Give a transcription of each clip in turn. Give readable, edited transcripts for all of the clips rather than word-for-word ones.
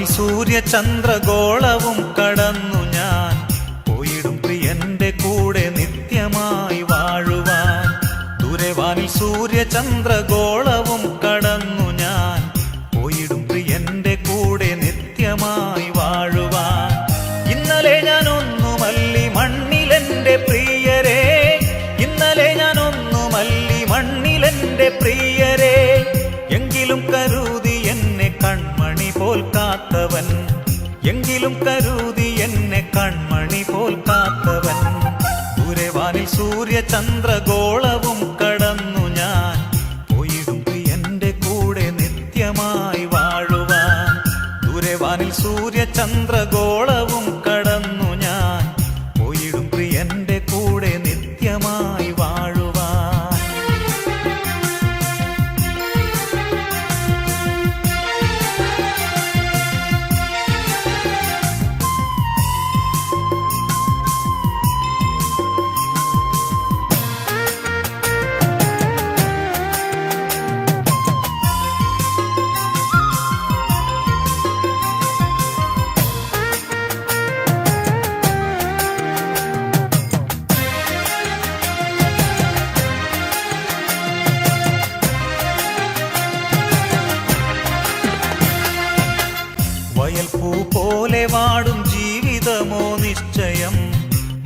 വാനിൽ സൂര്യചന്ദ്രഗോളവും കടന്നു ഞാൻ പോയിടും പ്രിയന്റെ കൂടെ നിത്യമായി വാഴുവാൻ. ദൂരെ വാനിൽ സൂര്യചന്ദ്രഗോളവും കടന്നു ഞാൻ പോയിടും പ്രിയന്റെ കൂടെ നിത്യമായി വാഴുവാൻ. ഇന്നലെ ഞാൻ ഒന്നുമല്ലി മണ്ണിലെന്റെ പ്രിയരെ, ഇന്നലെ ഞാൻ ഒന്നുമല്ലി മണ്ണിലെന്റെ പ്രിയരെ, എങ്കിലും കരുതി എന്നെ കൺമണി പോൽ കാത്തവൻ, എങ്കിലും കരുതി എന്നെ കൺമണി പോൽ കാത്തവൻ. ദൂരെ വാനിൽ സൂര്യചന്ദ്രഗോളവും കടന്നു ഞാൻ പോയിടും പ്രിയന്റെ കൂടെ നിത്യമായി വാഴുവാൻ. ദൂരെ വാനിൽ സൂര്യചന്ദ്രഗോളവും കടന്നു ഞാൻ പോയിടും പ്രിയന്റെ കൂടെ നിത്യമായി വാഴുവാൻ. വയൽപ്പൂ പോലെ വാടും ജീവിതമോ നിശ്ചയം,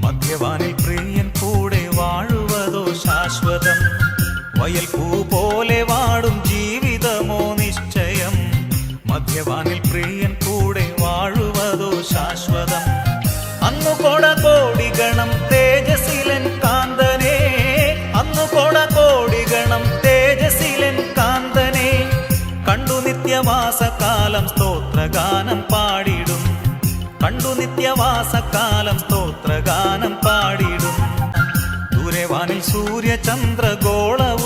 മധ്യവാനിൽ പ്രിയൻ കൂടെ വാഴുവതോ ശാശ്വതം. വയൽപ്പൂ പോലെ വാടും ജീവിതമോ നിശ്ചയം, മധ്യവാനിൽ പ്രിയൻ കൂടെ വാഴുവതോ ശാശ്വതം. അന്നു കോടി ഗണം തേജസ്സിലൻ കാന്തനെ, അന്നു കോടി ഗണം തേജസ്സിലൻ കാന്തനെ, കണ്ടു നിത്യവാസകാലം സ്തോത്രഗാനം പാടിടും, കണ്ടു നിത്യവാസകാലം സ്തോത്രഗാനം പാടിടും. ദൂരെ വാനിൽ സൂര്യചന്ദ്രഗോളവും